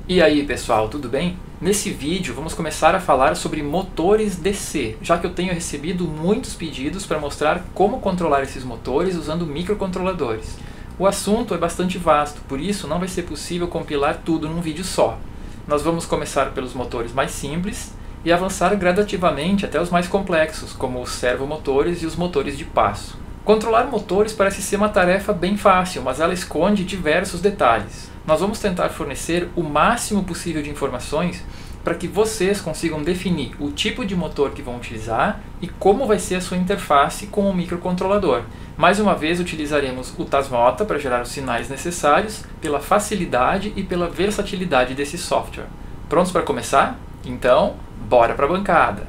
E aí pessoal, tudo bem? Nesse vídeo vamos começar a falar sobre motores DC, já que eu tenho recebido muitos pedidos para mostrar como controlar esses motores usando microcontroladores. O assunto é bastante vasto, por isso não vai ser possível compilar tudo num vídeo só. Nós vamos começar pelos motores mais simples e avançar gradativamente até os mais complexos, como os servomotores e os motores de passo. Controlar motores parece ser uma tarefa bem fácil, mas ela esconde diversos detalhes. Nós vamos tentar fornecer o máximo possível de informações para que vocês consigam definir o tipo de motor que vão utilizar e como vai ser a sua interface com o microcontrolador. Mais uma vez utilizaremos o Tasmota para gerar os sinais necessários pela facilidade e pela versatilidade desse software. Prontos para começar? Então, bora para a bancada!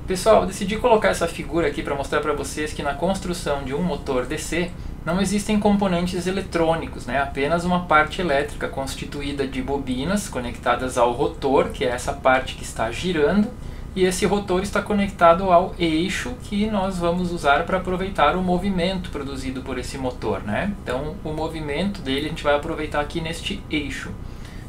Pessoal, eu decidi colocar essa figura aqui para mostrar para vocês que na construção de um motor DC não existem componentes eletrônicos, apenas uma parte elétrica constituída de bobinas conectadas ao rotor, que é essa parte que está girando, e esse rotor está conectado ao eixo que nós vamos usar para aproveitar o movimento produzido por esse motor. Então o movimento dele a gente vai aproveitar aqui neste eixo.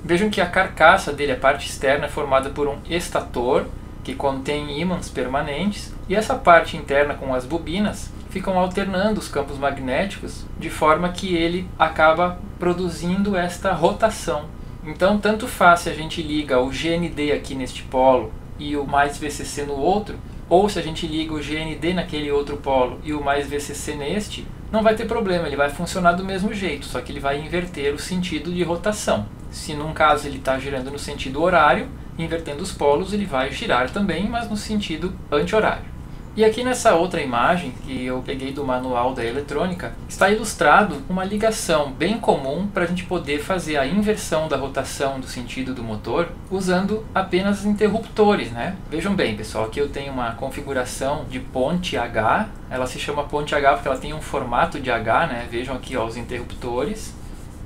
Vejam que a carcaça dele, a parte externa, é formada por um estator, que contém ímãs permanentes, e essa parte interna com as bobinas ficam alternando os campos magnéticos de forma que ele acaba produzindo esta rotação. Então tanto faz se a gente liga o GND aqui neste polo e o mais VCC no outro, ou se a gente liga o GND naquele outro polo e o mais VCC neste, não vai ter problema, ele vai funcionar do mesmo jeito, só que ele vai inverter o sentido de rotação. Se num caso ele está girando no sentido horário, invertendo os polos ele vai girar também, mas no sentido anti-horário. E aqui nessa outra imagem, que eu peguei do manual da eletrônica, está ilustrado uma ligação bem comum para a gente poder fazer a inversão da rotação do sentido do motor usando apenas interruptores. Vejam bem pessoal, aqui eu tenho uma configuração de ponte H, ela se chama ponte H porque ela tem um formato de H, vejam aqui os interruptores,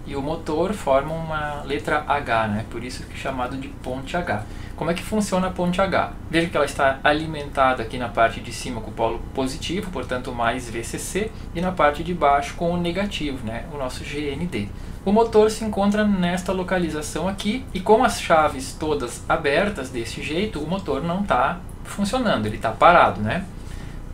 e o motor forma uma letra H, por isso que é chamado de ponte H. Como é que funciona a ponte H? Veja que ela está alimentada aqui na parte de cima com o polo positivo, portanto mais VCC, e na parte de baixo com o negativo, o nosso GND. O motor se encontra nesta localização aqui, e com as chaves todas abertas desse jeito, o motor não está funcionando, ele está parado.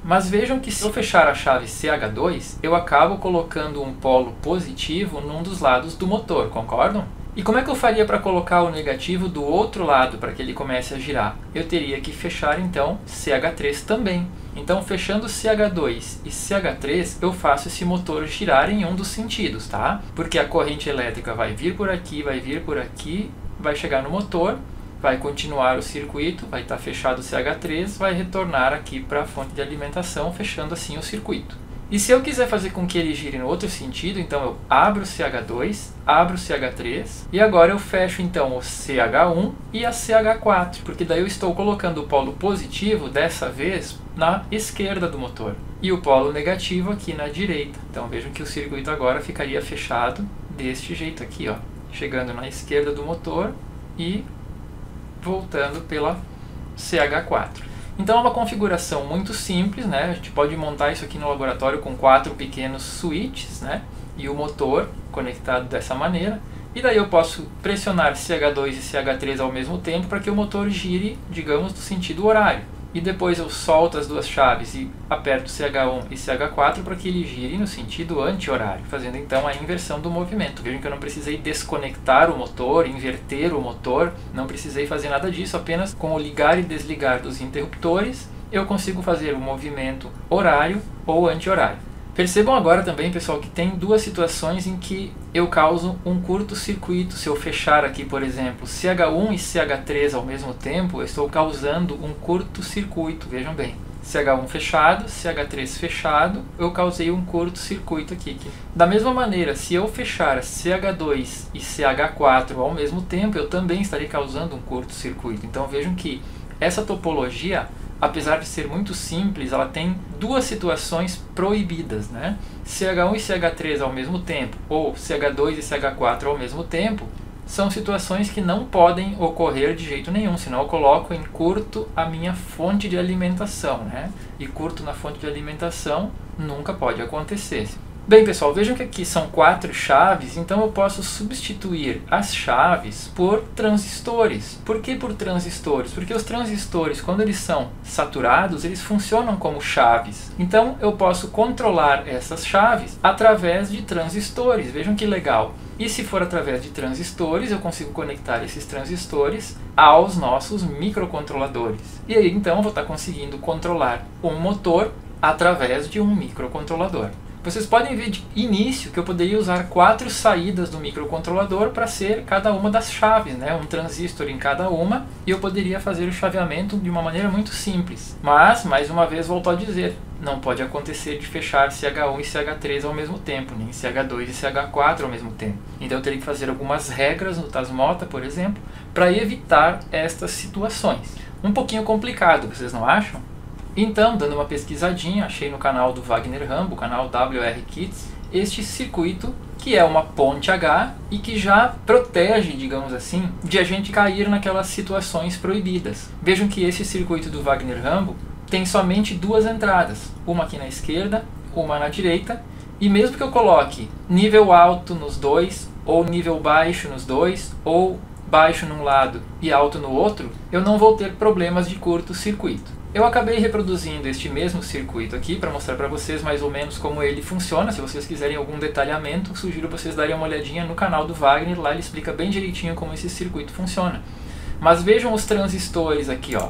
Mas vejam que se eu fechar a chave CH2, eu acabo colocando um polo positivo num dos lados do motor, concordam? E como é que eu faria para colocar o negativo do outro lado para que ele comece a girar? Eu teria que fechar então CH3 também. Então fechando CH2 e CH3 eu faço esse motor girar em um dos sentidos, Porque a corrente elétrica vai vir por aqui, vai chegar no motor, vai continuar o circuito, vai estar fechado o CH3, vai retornar aqui para a fonte de alimentação, fechando assim o circuito. E se eu quiser fazer com que ele gire no outro sentido, então eu abro o CH2, abro o CH3, e agora eu fecho então o CH1 e a CH4, porque daí eu estou colocando o polo positivo, dessa vez, na esquerda do motor, e o polo negativo aqui na direita. Então vejam que o circuito agora ficaria fechado deste jeito aqui, chegando na esquerda do motor e voltando pela CH4. Então é uma configuração muito simples, A gente pode montar isso aqui no laboratório com 4 pequenos switches, E o motor conectado dessa maneira. E daí eu posso pressionar CH2 e CH3 ao mesmo tempo para que o motor gire, digamos, no sentido horário. E depois eu solto as duas chaves e aperto CH1 e CH4 para que ele gire no sentido anti-horário, fazendo então a inversão do movimento. Vejam que eu não precisei desconectar o motor, inverter o motor, não precisei fazer nada disso, apenas com o ligar e desligar dos interruptores eu consigo fazer o movimento horário ou anti-horário. Percebam agora também, pessoal, que tem duas situações em que eu causo um curto-circuito. Se eu fechar aqui, por exemplo, CH1 e CH3 ao mesmo tempo, eu estou causando um curto-circuito, vejam bem. CH1 fechado, CH3 fechado, eu causei um curto-circuito aqui. Da mesma maneira, se eu fechar CH2 e CH4 ao mesmo tempo, eu também estarei causando um curto-circuito. Então vejam que essa topologia, apesar de ser muito simples, ela tem duas situações proibidas, CH1 e CH3 ao mesmo tempo, ou CH2 e CH4 ao mesmo tempo, são situações que não podem ocorrer de jeito nenhum, senão eu coloco em curto a minha fonte de alimentação, E curto na fonte de alimentação nunca pode acontecer. Bem pessoal, vejam que aqui são 4 chaves, então eu posso substituir as chaves por transistores. Por que por transistores? Porque os transistores, quando eles são saturados, eles funcionam como chaves. Então eu posso controlar essas chaves através de transistores. Vejam que legal. E se for através de transistores, eu consigo conectar esses transistores aos nossos microcontroladores. E aí então eu vou estar conseguindo controlar um motor através de um microcontrolador. Vocês podem ver de início que eu poderia usar 4 saídas do microcontrolador para ser cada uma das chaves, né? Um transistor em cada uma, e eu poderia fazer o chaveamento de uma maneira muito simples. Mas, mais uma vez, volto a dizer, não pode acontecer de fechar CH1 e CH3 ao mesmo tempo, nem CH2 e CH4 ao mesmo tempo. Então eu teria que fazer algumas regras no Tasmota, por exemplo, para evitar estas situações. Um pouquinho complicado, vocês não acham? Então, dando uma pesquisadinha, achei no canal do Wagner Rambo, o canal WR Kits, este circuito que é uma ponte H e que já protege, digamos assim, de a gente cair naquelas situações proibidas. Vejam que esse circuito do Wagner Rambo tem somente 2 entradas, uma aqui na esquerda, uma na direita, e mesmo que eu coloque nível alto nos dois, ou nível baixo nos dois, ou baixo num lado e alto no outro, eu não vou ter problemas de curto-circuito. Eu acabei reproduzindo este mesmo circuito aqui para mostrar para vocês mais ou menos como ele funciona. Se vocês quiserem algum detalhamento, sugiro vocês darem uma olhadinha no canal do Wagner, lá ele explica bem direitinho como esse circuito funciona. Mas vejam os transistores aqui, ó.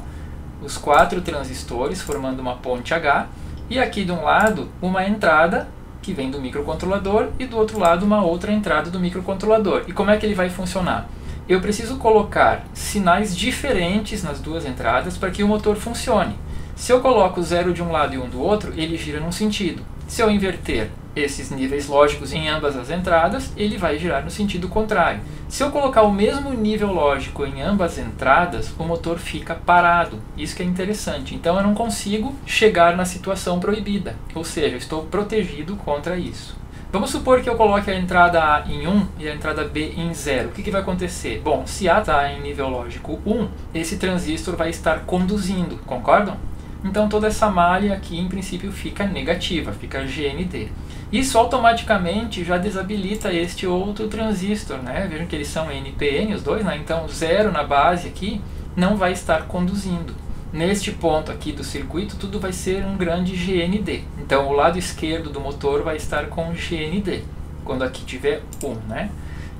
Os 4 transistores formando uma ponte H, e aqui de um lado uma entrada que vem do microcontrolador e do outro lado uma outra entrada do microcontrolador. E como é que ele vai funcionar? Eu preciso colocar sinais diferentes nas 2 entradas para que o motor funcione. Se eu coloco 0 de um lado e 1 do outro, ele gira num sentido. Se eu inverter esses níveis lógicos em ambas as entradas, ele vai girar no sentido contrário. Se eu colocar o mesmo nível lógico em ambas as entradas, o motor fica parado. Isso que é interessante. Então eu não consigo chegar na situação proibida. Ou seja, eu estou protegido contra isso. Vamos supor que eu coloque a entrada A em 1 e a entrada B em 0. O que vai acontecer? Bom, se A está em nível lógico 1, esse transistor vai estar conduzindo, concordam? Então toda essa malha aqui em princípio fica negativa, fica GND. Isso automaticamente já desabilita este outro transistor, né? Vejam que eles são NPN os dois, né? Então 0 na base aqui não vai estar conduzindo. Neste ponto aqui do circuito, tudo vai ser um grande GND. Então, o lado esquerdo do motor vai estar com GND, quando aqui tiver 1, né?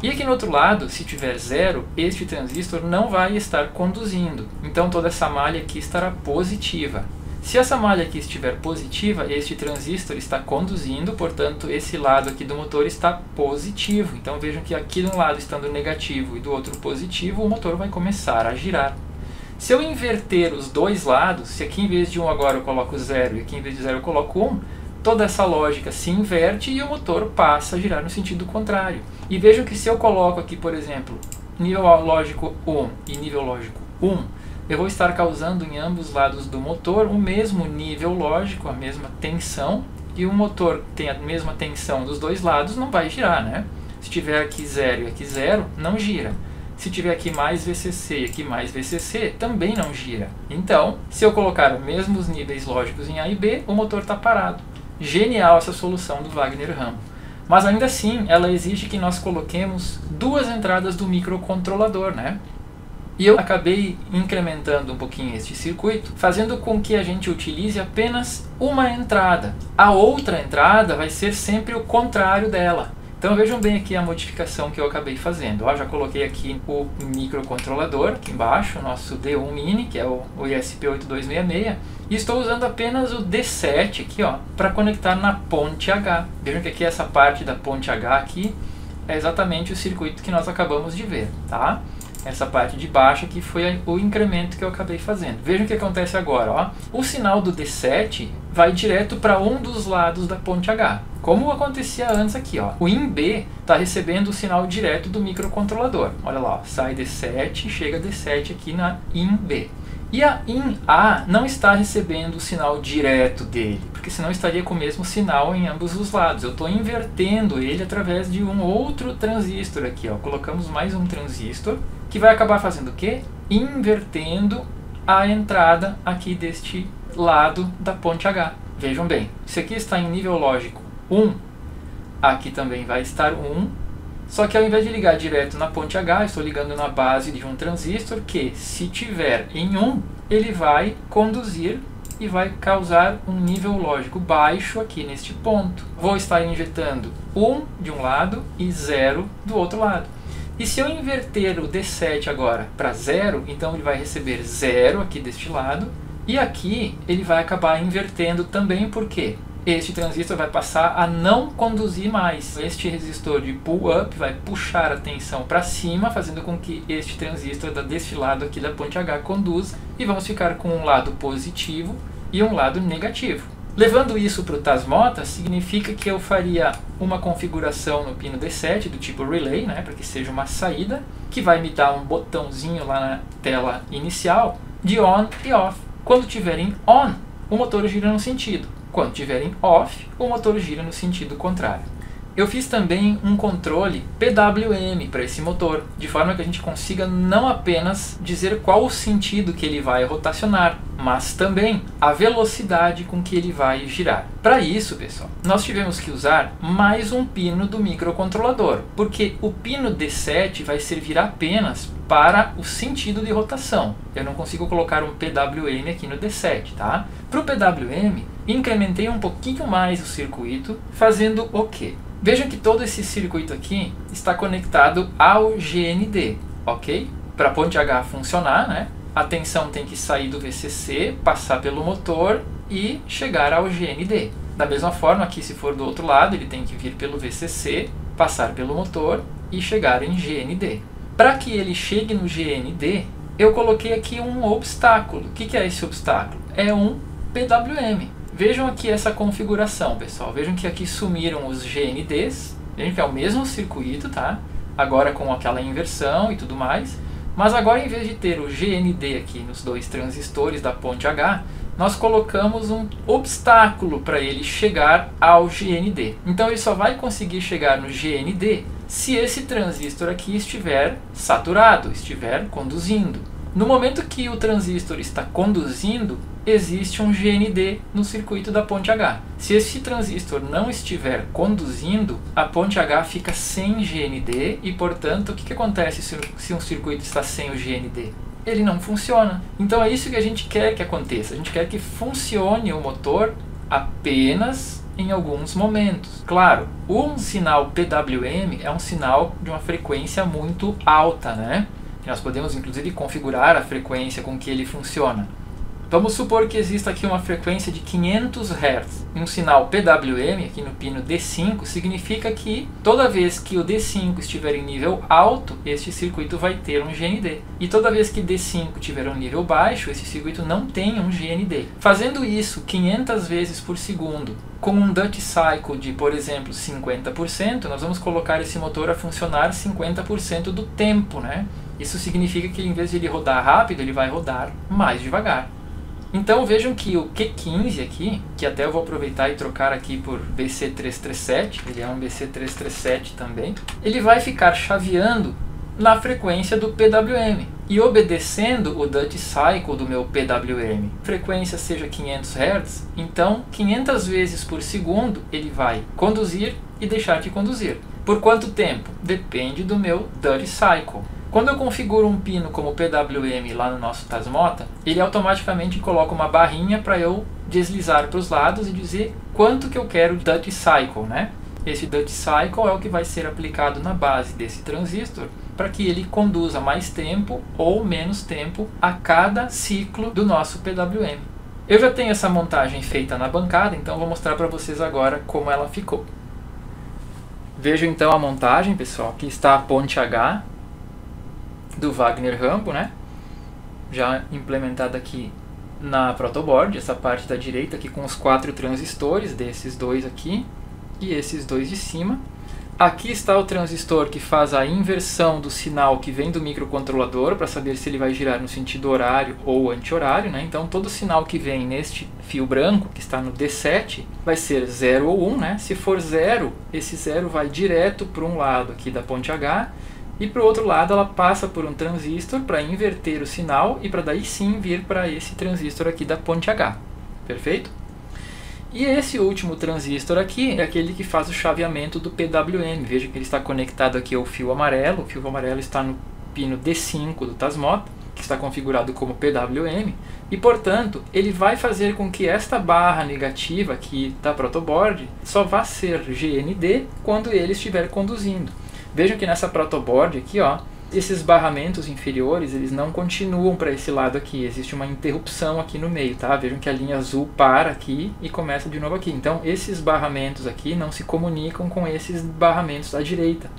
E aqui no outro lado, se tiver 0, este transistor não vai estar conduzindo. Então, toda essa malha aqui estará positiva. Se essa malha aqui estiver positiva, este transistor está conduzindo, portanto, esse lado aqui do motor está positivo. Então, vejam que aqui de um lado estando negativo e do outro positivo, o motor vai começar a girar. Se eu inverter os dois lados, se aqui em vez de 1 agora eu coloco 0 e aqui em vez de 0 eu coloco 1, toda essa lógica se inverte e o motor passa a girar no sentido contrário. E vejam que se eu coloco aqui, por exemplo, nível lógico 1 e nível lógico 1, eu vou estar causando em ambos os lados do motor o mesmo nível lógico, a mesma tensão, e o motor tem a mesma tensão dos dois lados, não vai girar, né? Se tiver aqui 0 e aqui 0, não gira. Se tiver aqui mais VCC e aqui mais VCC, também não gira. Então, se eu colocar os mesmos níveis lógicos em A e B, o motor está parado. Genial essa solução do Wagner Rambo. Mas ainda assim, ela exige que nós coloquemos 2 entradas do microcontrolador, né? E eu acabei incrementando um pouquinho este circuito, fazendo com que a gente utilize apenas uma entrada. A outra entrada vai ser sempre o contrário dela. Então vejam bem aqui a modificação que eu acabei fazendo. Ó, já coloquei aqui o microcontrolador, aqui embaixo, o nosso D1 Mini, que é o ESP8266. E estou usando apenas o D7 aqui, ó, para conectar na ponte H. Vejam que aqui essa parte da ponte H aqui é exatamente o circuito que nós acabamos de ver, tá? Essa parte de baixo aqui foi o incremento que eu acabei fazendo. Vejam o que acontece agora, ó. O sinal do D7 vai direto para um dos lados da ponte H, como acontecia antes aqui, ó. O IN B está recebendo o sinal direto do microcontrolador. Olha lá, ó, sai D7, chega D7 aqui na IN B. E a IN A não está recebendo o sinal direto dele, porque senão estaria com o mesmo sinal em ambos os lados. Eu estou invertendo ele através de um outro transistor aqui, ó. Colocamos mais um transistor que vai acabar fazendo o quê? Invertendo a entrada aqui deste lado da ponte H. Vejam bem, se aqui está em nível lógico 1, aqui também vai estar 1, só que ao invés de ligar direto na ponte H, eu estou ligando na base de um transistor que, se tiver em 1, ele vai conduzir e vai causar um nível lógico baixo aqui neste ponto. Vou estar injetando 1 de um lado e 0 do outro lado. E se eu inverter o D7 agora para 0, então ele vai receber 0 aqui deste lado, e aqui ele vai acabar invertendo também, porque este transistor vai passar a não conduzir mais. Este resistor de pull-up vai puxar a tensão para cima, fazendo com que este transistor deste lado aqui da ponte H conduza, e vamos ficar com um lado positivo e um lado negativo. Levando isso para o Tasmota, significa que eu faria uma configuração no pino D7 do tipo relay, né, para que seja uma saída, que vai me dar um botãozinho lá na tela inicial de on e off. Quando tiver em on, o motor gira no sentido. Quando tiver em off, o motor gira no sentido contrário. Eu fiz também um controle PWM para esse motor, de forma que a gente consiga não apenas dizer qual o sentido que ele vai rotacionar, mas também a velocidade com que ele vai girar. Para isso, pessoal, nós tivemos que usar mais um pino do microcontrolador, porque o pino D7 vai servir apenas para o sentido de rotação. Eu não consigo colocar um PWM aqui no D7, tá? Para o PWM, incrementei um pouquinho mais o circuito, fazendo o quê? Vejam que todo esse circuito aqui está conectado ao GND, ok? Para a ponte H funcionar, né, a tensão tem que sair do VCC, passar pelo motor e chegar ao GND. Da mesma forma, aqui se for do outro lado, ele tem que vir pelo VCC, passar pelo motor e chegar em GND. Para que ele chegue no GND, eu coloquei aqui um obstáculo. O que é esse obstáculo? É um PWM. Vejam aqui essa configuração, pessoal. Vejam que aqui sumiram os GNDs. Vejam que é o mesmo circuito, tá? Agora com aquela inversão e tudo mais. Mas agora, em vez de ter o GND aqui nos dois transistores da ponte H, nós colocamos um obstáculo para ele chegar ao GND. Então ele só vai conseguir chegar no GND se esse transistor aqui estiver saturado, estiver conduzindo. No momento que o transistor está conduzindo, existe um GND no circuito da ponte H. Se esse transistor não estiver conduzindo, a ponte H fica sem GND e, portanto, o que acontece se um circuito está sem o GND? Ele não funciona. Então é isso que a gente quer que aconteça. A gente quer que funcione o motor apenas em alguns momentos. Claro, um sinal PWM é um sinal de uma frequência muito alta, né? Nós podemos inclusive configurar a frequência com que ele funciona. Vamos supor que exista aqui uma frequência de 500 Hz. Um sinal PWM, aqui no pino D5, significa que toda vez que o D5 estiver em nível alto, este circuito vai ter um GND. E toda vez que D5 tiver um nível baixo, esse circuito não tem um GND. Fazendo isso 500 vezes por segundo, com um duty cycle de, por exemplo, 50%, nós vamos colocar esse motor a funcionar 50% do tempo, né? Isso significa que, em vez de ele rodar rápido, ele vai rodar mais devagar. Então vejam que o Q15 aqui, que até eu vou aproveitar e trocar aqui por BC337, ele é um BC337 também, ele vai ficar chaveando na frequência do PWM e obedecendo o duty cycle do meu PWM. Frequência seja 500 Hz, então 500 vezes por segundo ele vai conduzir e deixar de conduzir. Por quanto tempo? Depende do meu duty cycle. Quando eu configuro um pino como PWM lá no nosso Tasmota, ele automaticamente coloca uma barrinha para eu deslizar para os lados e dizer quanto que eu quero de duty cycle, né? Esse duty cycle é o que vai ser aplicado na base desse transistor para que ele conduza mais tempo ou menos tempo a cada ciclo do nosso PWM. Eu já tenho essa montagem feita na bancada, então vou mostrar para vocês agora como ela ficou. Vejam então a montagem, pessoal. Aqui está a ponte H do Wagner Rambo, né? Já implementada aqui na protoboard, essa parte da direita aqui com os 4 transistores, desses dois aqui e esses dois de cima. Aqui está o transistor que faz a inversão do sinal que vem do microcontrolador para saber se ele vai girar no sentido horário ou anti-horário, né? Então todo sinal que vem neste fio branco, que está no D7, vai ser 0 ou 1, né? Se for 0, esse 0 vai direto para um lado aqui da ponte H, e para o outro lado ela passa por um transistor para inverter o sinal e para daí sim vir para esse transistor aqui da ponte H. Perfeito? E esse último transistor aqui é aquele que faz o chaveamento do PWM. Veja que ele está conectado aqui ao fio amarelo. O fio amarelo está no pino D5 do Tasmota, que está configurado como PWM. E, portanto, ele vai fazer com que esta barra negativa aqui da protoboard só vá ser GND quando ele estiver conduzindo. Vejam que nessa protoboard aqui, ó, esses barramentos inferiores, eles não continuam para esse lado aqui, existe uma interrupção aqui no meio, tá? Vejam que a linha azul para aqui e começa de novo aqui. Então, esses barramentos aqui não se comunicam com esses barramentos da direita.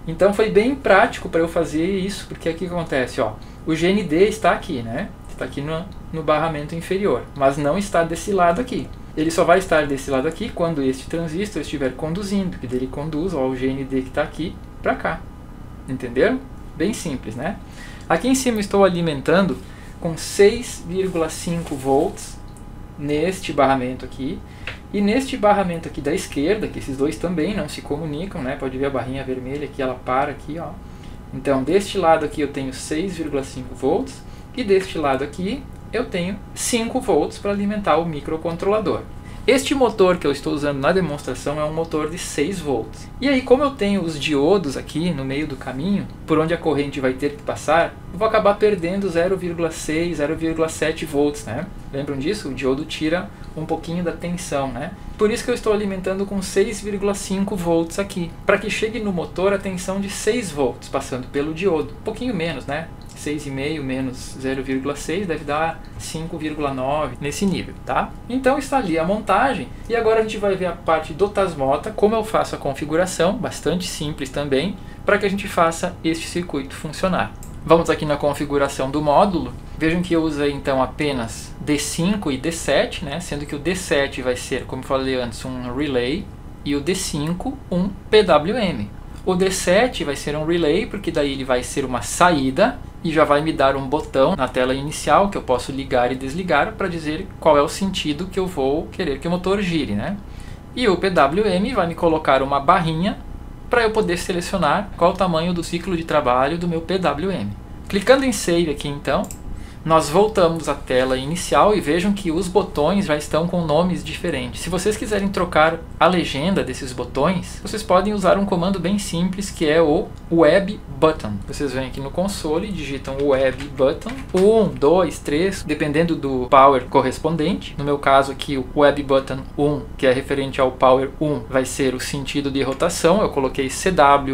Então, foi bem prático para eu fazer isso, porque aqui acontece, ó, o GND está aqui, né? Está aqui no barramento inferior, mas não está desse lado aqui. Ele só vai estar desse lado aqui quando este transistor estiver conduzindo, que ele conduz, ó, o GND que está aqui para cá. Entenderam? Bem simples, né? Aqui em cima estou alimentando com 6,5 volts neste barramento aqui. E neste barramento aqui da esquerda, que esses dois também não se comunicam, né? Pode ver a barrinha vermelha aqui, ela para aqui, ó. Então, deste lado aqui eu tenho 6,5 volts. E deste lado aqui eu tenho 5 volts para alimentar o microcontrolador. Este motor que eu estou usando na demonstração é um motor de 6 volts. E aí, como eu tenho os diodos aqui no meio do caminho, por onde a corrente vai ter que passar, eu vou acabar perdendo 0,6, 0,7 volts, né? Lembram disso? O diodo tira um pouquinho da tensão, né? Por isso que eu estou alimentando com 6,5 volts aqui, para que chegue no motor a tensão de 6 volts, passando pelo diodo. Um pouquinho menos, né? 6,5 menos 0,6 deve dar 5,9 nesse nível, tá? Então está ali a montagem e agora a gente vai ver a parte do Tasmota, como eu faço a configuração, bastante simples também, para que a gente faça este circuito funcionar. Vamos aqui na configuração do módulo. Vejam que eu usei então apenas D5 e D7, né? Sendo que o D7 vai ser, como eu falei antes, um relay e o D5 um PWM. O D7 vai ser um relay, porque daí ele vai ser uma saída e já vai me dar um botão na tela inicial que eu posso ligar e desligar para dizer qual é o sentido que eu vou querer que o motor gire, né? E o PWM vai me colocar uma barrinha para eu poder selecionar qual o tamanho do ciclo de trabalho do meu PWM. Clicando em Save aqui então, nós voltamos à tela inicial e vejam que os botões já estão com nomes diferentes. Se vocês quiserem trocar a legenda desses botões, vocês podem usar um comando bem simples que é o Web Button. Vocês vêm aqui no console e digitam o Web Button 1, 2, 3, dependendo do power correspondente. No meu caso aqui o Web Button 1, que é referente ao power 1, vai ser o sentido de rotação. Eu coloquei CW/CCW,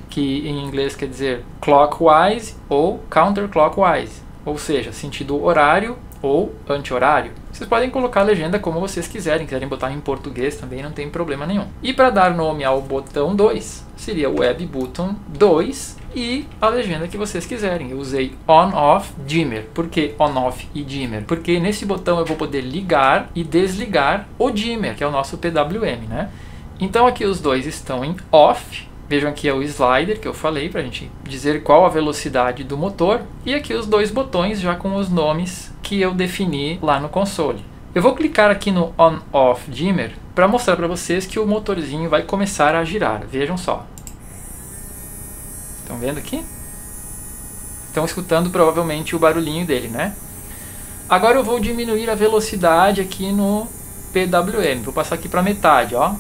que em inglês quer dizer clockwise ou counterclockwise, ou seja, sentido horário ou anti-horário. Vocês podem colocar a legenda como vocês quiserem botar em português também não tem problema nenhum. E para dar nome ao botão 2, seria Web Button 2 e a legenda que vocês quiserem. Eu usei On-Off Dimmer. Por que On-Off e Dimmer? Porque nesse botão eu vou poder ligar e desligar o dimmer, que é o nosso PWM, né? Então aqui os dois estão em Off. Vejam aqui é o slider que eu falei para a gente dizer qual a velocidade do motor. E aqui os dois botões já com os nomes que eu defini lá no console. Eu vou clicar aqui no On-Off Dimmer para mostrar para vocês que o motorzinho vai começar a girar. Vejam só. Estão vendo aqui? Estão escutando provavelmente o barulhinho dele, né? Agora eu vou diminuir a velocidade aqui no PWM. Vou passar aqui para metade, ó.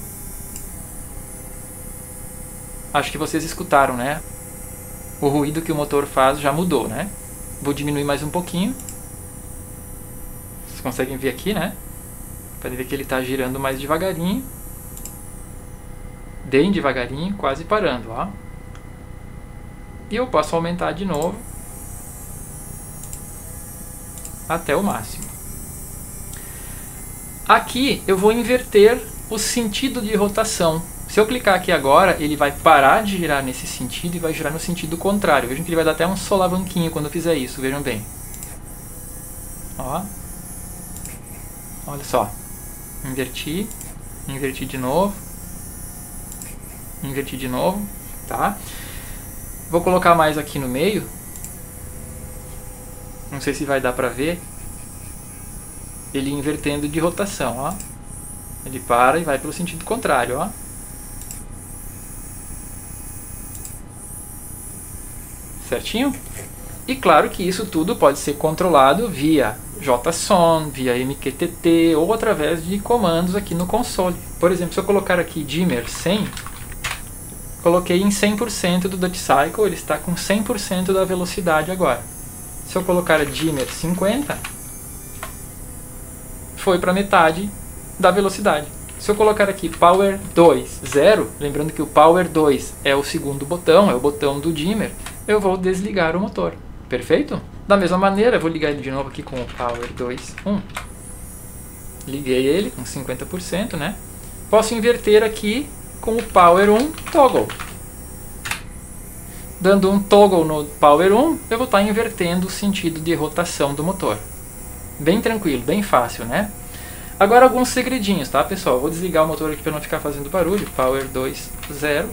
Acho que vocês escutaram, né? O ruído que o motor faz já mudou, né? Vou diminuir mais um pouquinho. Vocês conseguem ver aqui, né? Podem ver que ele está girando mais devagarinho. Bem devagarinho, quase parando, ó. E eu posso aumentar de novo até o máximo. Aqui eu vou inverter o sentido de rotação. Se eu clicar aqui agora, ele vai parar de girar nesse sentido e vai girar no sentido contrário. Vejam que ele vai dar até um solavanquinho quando eu fizer isso, vejam bem. Ó. Olha só. Inverti, inverti de novo, inverti de novo, tá? Vou colocar mais aqui no meio. Não sei se vai dar pra ver. Ele invertendo de rotação, ó. Ele para e vai pelo sentido contrário, ó. Certinho? E claro que isso tudo pode ser controlado via JSON, via MQTT ou através de comandos aqui no console. Por exemplo, se eu colocar aqui dimmer 100, coloquei em 100% do Duty Cycle, ele está com 100% da velocidade agora. Se eu colocar dimmer 50, foi para metade da velocidade. Se eu colocar aqui Power 2, 0, lembrando que o Power 2 é o segundo botão, é o botão do dimmer, eu vou desligar o motor. Perfeito? Da mesma maneira, eu vou ligar ele de novo aqui com o Power 2, 1. Liguei ele com 50%, né? Posso inverter aqui com o Power 1 Toggle. Dando um Toggle no Power 1, eu vou estar invertendo o sentido de rotação do motor. Bem tranquilo, bem fácil, né? Agora alguns segredinhos, tá, pessoal? Vou desligar o motor aqui para não ficar fazendo barulho. Power 2, 0.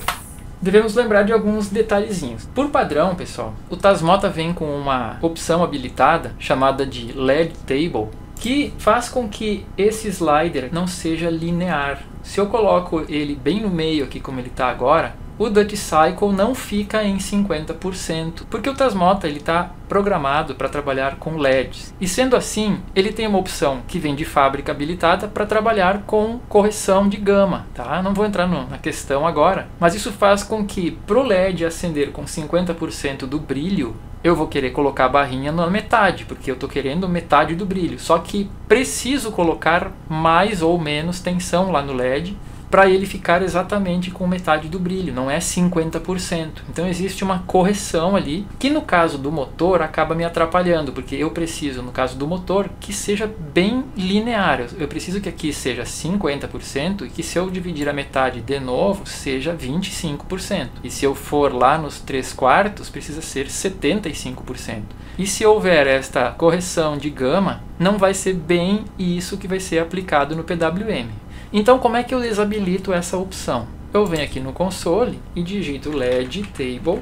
Devemos lembrar de alguns detalhezinhos. Por padrão, pessoal, o Tasmota vem com uma opção habilitada chamada de LED Table, que faz com que esse slider não seja linear. Se eu coloco ele bem no meio aqui como ele está agora, o Duty Cycle não fica em 50%, porque o Tasmota está programado para trabalhar com LEDs. E sendo assim, ele tem uma opção que vem de fábrica habilitada para trabalhar com correção de gama. Tá? Não vou entrar na questão agora, mas isso faz com que para o LED acender com 50% do brilho, eu vou querer colocar a barrinha na metade, porque eu estou querendo metade do brilho. Só que preciso colocar mais ou menos tensão lá no LED, para ele ficar exatamente com metade do brilho, não é 50%. Então existe uma correção ali, que no caso do motor acaba me atrapalhando, porque eu preciso, no caso do motor, que seja bem linear. Eu preciso que aqui seja 50% e que se eu dividir a metade de novo, seja 25%. E se eu for lá nos 3/4, precisa ser 75%. E se houver esta correção de gama, não vai ser bem isso que vai ser aplicado no PWM. Então, como é que eu desabilito essa opção? Eu venho aqui no console e digito LED Table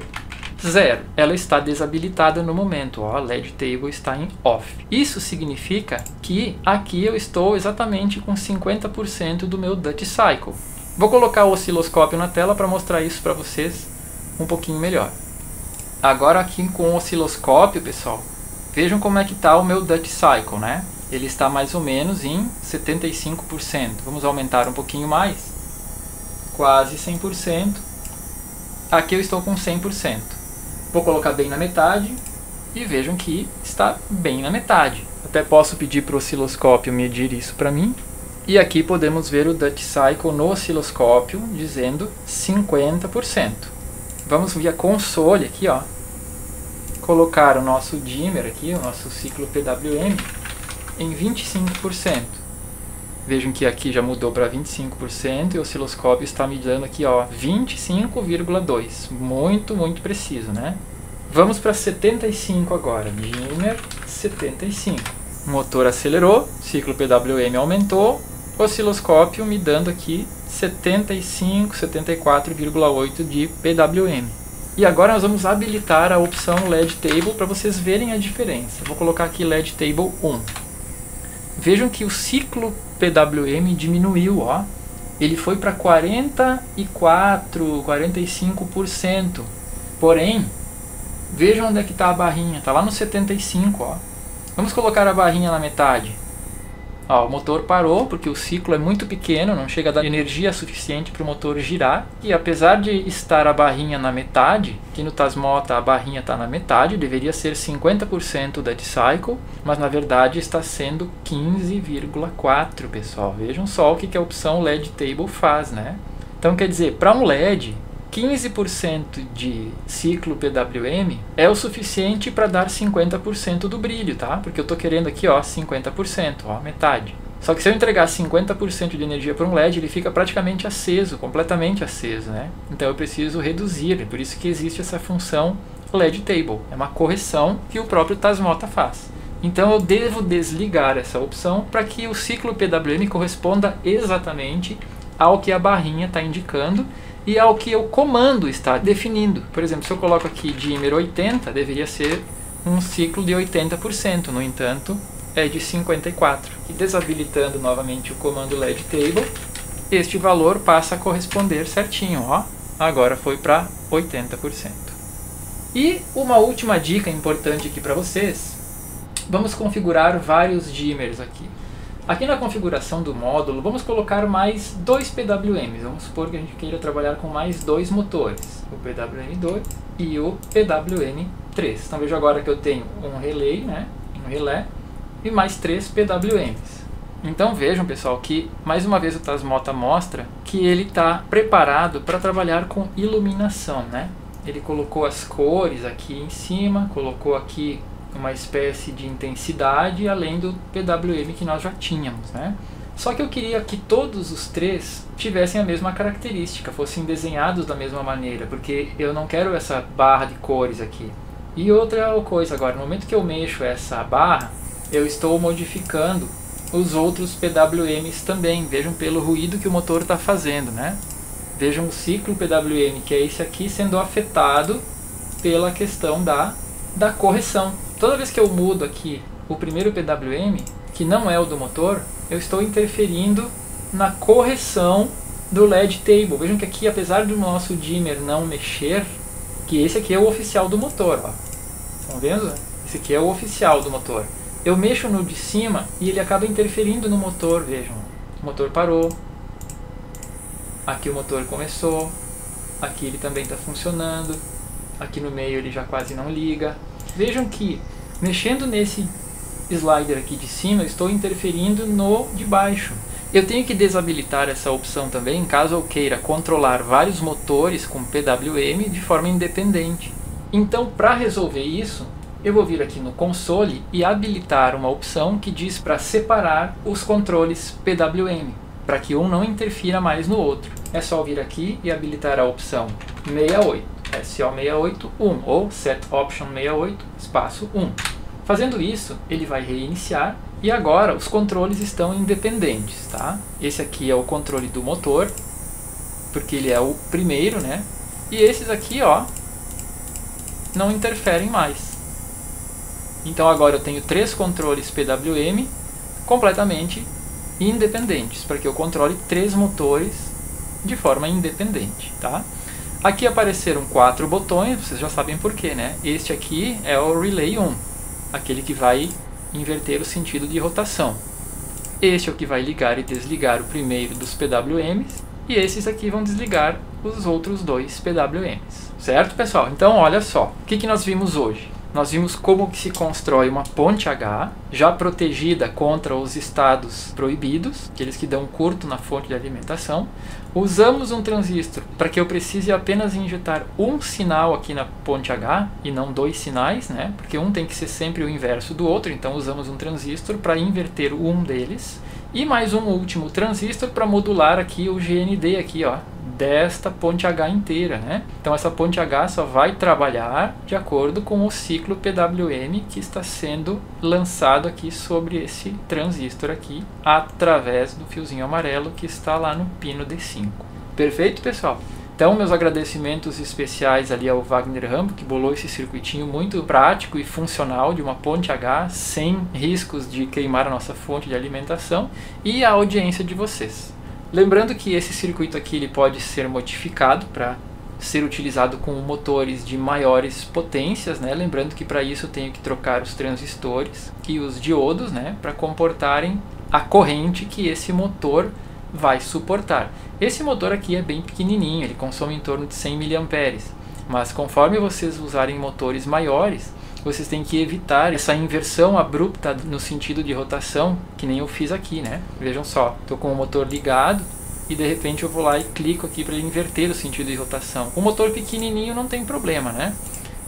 0. Ela está desabilitada no momento, ó, a LED Table está em off. Isso significa que aqui eu estou exatamente com 50% do meu Duty Cycle. Vou colocar o osciloscópio na tela para mostrar isso para vocês um pouquinho melhor. Agora aqui com o osciloscópio, pessoal, vejam como é que está o meu Duty Cycle, né? Ele está mais ou menos em 75%. Vamos aumentar um pouquinho mais. Quase 100%. Aqui eu estou com 100%. Vou colocar bem na metade e vejam que está bem na metade. Até posso pedir para o osciloscópio medir isso para mim. E aqui podemos ver o Duty Cycle no osciloscópio dizendo 50%. Vamos via console aqui, ó, colocar o nosso dimmer aqui, o nosso ciclo PWM, em 25%. Vejam que aqui já mudou para 25% e o osciloscópio está me dando aqui, ó, 25,2. Muito, muito preciso, né? Vamos para 75 agora. Dimmer 75. O motor acelerou, ciclo PWM aumentou, osciloscópio me dando aqui 75, 74,8 de PWM. E agora nós vamos habilitar a opção LED Table para vocês verem a diferença. Vou colocar aqui LED Table 1. Vejam que o ciclo PWM diminuiu, ó. Ele foi para 44, 45%. Porém, vejam onde é que está a barrinha. Está lá no 75, ó. Vamos colocar a barrinha na metade. Ó, o motor parou porque o ciclo é muito pequeno, não chega a dar energia suficiente para o motor girar. E apesar de estar a barrinha na metade, aqui no Tasmota a barrinha está na metade, deveria ser 50% da Duty Cycle, mas na verdade está sendo 15,4%, pessoal. Vejam só o que a opção LED Table faz, né? Então quer dizer, para um LED, 15% de ciclo PWM é o suficiente para dar 50% do brilho, tá? Porque eu estou querendo aqui, ó, 50%, ó, metade. Só que se eu entregar 50% de energia para um LED, ele fica praticamente aceso, completamente aceso, né? Então eu preciso reduzir, é por isso que existe essa função LED Table. É uma correção que o próprio Tasmota faz. Então eu devo desligar essa opção para que o ciclo PWM corresponda exatamente ao que a barrinha está indicando e ao que o comando está definindo. Por exemplo, se eu coloco aqui dimmer 80, deveria ser um ciclo de 80%, no entanto, é de 54%. E desabilitando novamente o comando LED Table, este valor passa a corresponder certinho, ó. Agora foi para 80%. E uma última dica importante aqui para vocês vamos configurar vários dimmers aqui. Aqui na configuração do módulo, vamos colocar mais 2 PWMs. Vamos supor que a gente queira trabalhar com mais 2 motores, o PWM2 e o PWM3. Então veja agora que eu tenho um relay, né, um relé, e mais 3 PWMs. Então vejam, pessoal, que mais uma vez o Tasmota mostra que ele está preparado para trabalhar com iluminação, né? Ele colocou as cores aqui em cima, colocou aqui uma espécie de intensidade, além do PWM que nós já tínhamos, né? Só que eu queria que todos os três tivessem a mesma característica, fossem desenhados da mesma maneira, porque eu não quero essa barra de cores aqui. E outra coisa agora, no momento que eu mexo essa barra, eu estou modificando os outros PWMs também. Vejam pelo ruído que o motor está fazendo, né? Vejam o ciclo PWM, que é esse aqui, sendo afetado pela questão da correção. Toda vez que eu mudo aqui o primeiro PWM, que não é o do motor, eu estou interferindo na correção do LED table. Vejam que aqui, apesar do nosso dimmer não mexer, que esse aqui é o oficial do motor, ó. Estão vendo? Esse aqui é o oficial do motor. Eu mexo no de cima e ele acaba interferindo no motor, vejam. O motor parou. Aqui o motor começou. Aqui ele também está funcionando. Aqui no meio ele já quase não liga. Vejam que, mexendo nesse slider aqui de cima, eu estou interferindo no de baixo. Eu tenho que desabilitar essa opção também, caso eu queira controlar vários motores com PWM de forma independente. Então, para resolver isso, eu vou vir aqui no console e habilitar uma opção que diz para separar os controles PWM, para que um não interfira mais no outro. É só vir aqui e habilitar a opção 68. SO68 1 ou Set Option 68 espaço 1. Fazendo isso, ele vai reiniciar e agora os controles estão independentes, tá? Esse aqui é o controle do motor, porque ele é o primeiro, né? E esses aqui, ó, não interferem mais. Então agora eu tenho 3 controles PWM completamente independentes, para que eu controle 3 motores de forma independente, tá? Aqui apareceram 4 botões, vocês já sabem por quê, né? Este aqui é o Relay 1, aquele que vai inverter o sentido de rotação. Este é o que vai ligar e desligar o primeiro dos PWMs, e esses aqui vão desligar os outros 2 PWMs. Certo, pessoal? Então, olha só, o que nós vimos hoje? Nós vimos como que se constrói uma ponte H, já protegida contra os estados proibidos, aqueles que dão curto na fonte de alimentação. Usamos um transistor para que eu precise apenas injetar um sinal aqui na ponte H e não 2 sinais, né? Porque um tem que ser sempre o inverso do outro, então usamos um transistor para inverter um deles. E mais um último transistor para modular aqui o GND aqui, ó, desta ponte H inteira, né? Então essa ponte H só vai trabalhar de acordo com o ciclo PWM que está sendo lançado aqui sobre esse transistor aqui, através do fiozinho amarelo que está lá no pino D5. Perfeito, pessoal? Então, meus agradecimentos especiais ali ao Wagner Rambo, que bolou esse circuitinho muito prático e funcional de uma ponte H, sem riscos de queimar a nossa fonte de alimentação, e a audiência de vocês. Lembrando que esse circuito aqui ele pode ser modificado para ser utilizado com motores de maiores potências, né? Lembrando que para isso eu tenho que trocar os transistores e os diodos, né? Para comportarem a corrente que esse motor vai suportar. Esse motor aqui é bem pequenininho, ele consome em torno de 100 mA, mas conforme vocês usarem motores maiores, vocês têm que evitar essa inversão abrupta no sentido de rotação, que nem eu fiz aqui, né? Vejam só, estou com o motor ligado e de repente eu vou lá e clico aqui para ele inverter o sentido de rotação. O motor pequenininho não tem problema, né?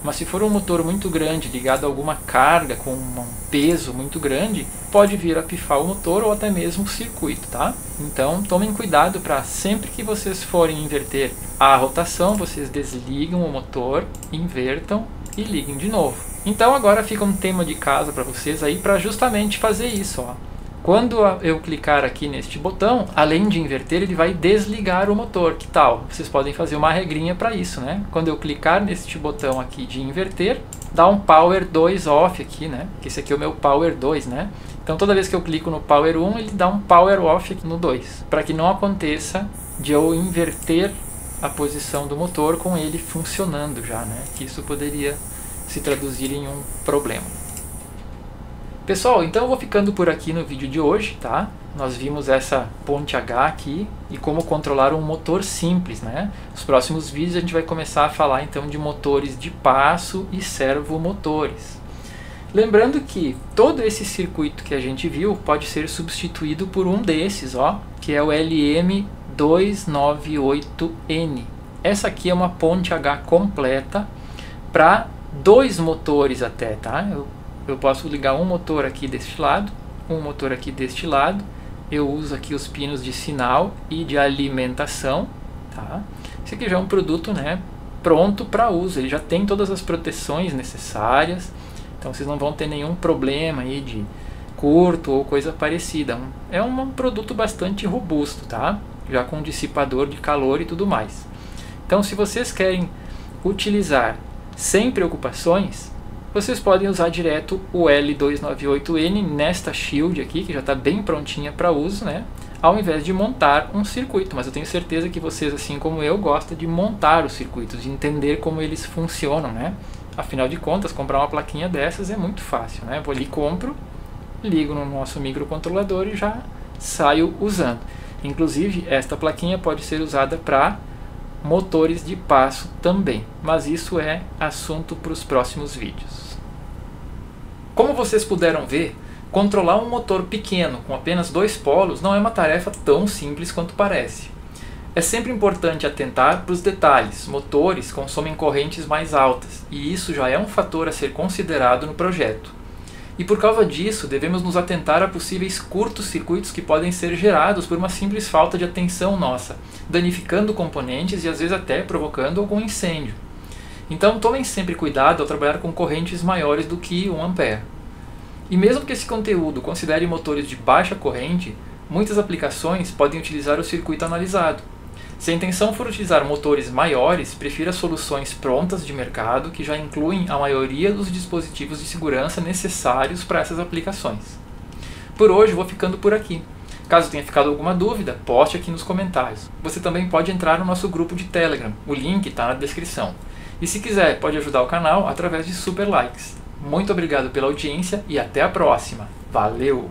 Mas se for um motor muito grande, ligado a alguma carga, com um peso muito grande, pode vir a pifar o motor ou até mesmo o circuito, tá? Então tomem cuidado para sempre que vocês forem inverter a rotação, vocês desligam o motor, invertam e liguem de novo. Então agora fica um tema de casa para vocês aí para justamente fazer isso, ó. Quando eu clicar aqui neste botão, além de inverter, ele vai desligar o motor. Que tal? Vocês podem fazer uma regrinha para isso, né? Quando eu clicar neste botão aqui de inverter, dá um Power 2 off aqui, né? Que esse aqui é o meu Power 2, né? Então toda vez que eu clico no Power 1, ele dá um Power off aqui no 2. Para que não aconteça de eu inverter a posição do motor com ele funcionando já, né? Que isso poderia se traduzir em um problema. Pessoal, então eu vou ficando por aqui no vídeo de hoje, tá? Nós vimos essa ponte H aqui e como controlar um motor simples, né? Nos próximos vídeos a gente vai começar a falar então de motores de passo e servomotores. Lembrando que todo esse circuito que a gente viu pode ser substituído por um desses, ó, que é o LM298N. Essa aqui é uma ponte H completa para 2 motores até, tá? Eu posso ligar um motor aqui deste lado, um motor aqui deste lado. Eu uso aqui os pinos de sinal e de alimentação, tá? Esse aqui já é um produto, né, pronto para uso. Ele já tem todas as proteções necessárias, então vocês não vão ter nenhum problema aí de curto ou coisa parecida. É um produto bastante robusto, tá? Já com dissipador de calor e tudo mais. Então, se vocês querem utilizar sem preocupações, vocês podem usar direto o L298N nesta shield aqui, que já está bem prontinha para uso, né? Ao invés de montar um circuito. Mas eu tenho certeza que vocês, assim como eu, gostam de montar os circuitos, de entender como eles funcionam, né? Afinal de contas, comprar uma plaquinha dessas é muito fácil, né? Vou ali, compro, ligo no nosso microcontrolador e já saio usando. Inclusive, esta plaquinha pode ser usada para motores de passo também, mas isso é assunto para os próximos vídeos. Como vocês puderam ver, controlar um motor pequeno com apenas 2 polos não é uma tarefa tão simples quanto parece. É sempre importante atentar para os detalhes. Motores consomem correntes mais altas, e isso já é um fator a ser considerado no projeto. E por causa disso, devemos nos atentar a possíveis curtos-circuitos que podem ser gerados por uma simples falta de atenção nossa, danificando componentes e às vezes até provocando algum incêndio. Então tomem sempre cuidado ao trabalhar com correntes maiores do que 1 A. E mesmo que esse conteúdo considere motores de baixa corrente, muitas aplicações podem utilizar o circuito analisado. Se a intenção for utilizar motores maiores, prefira soluções prontas de mercado que já incluem a maioria dos dispositivos de segurança necessários para essas aplicações. Por hoje vou ficando por aqui. Caso tenha ficado alguma dúvida, poste aqui nos comentários. Você também pode entrar no nosso grupo de Telegram, o link está na descrição. E se quiser, pode ajudar o canal através de super likes. Muito obrigado pela audiência e até a próxima. Valeu!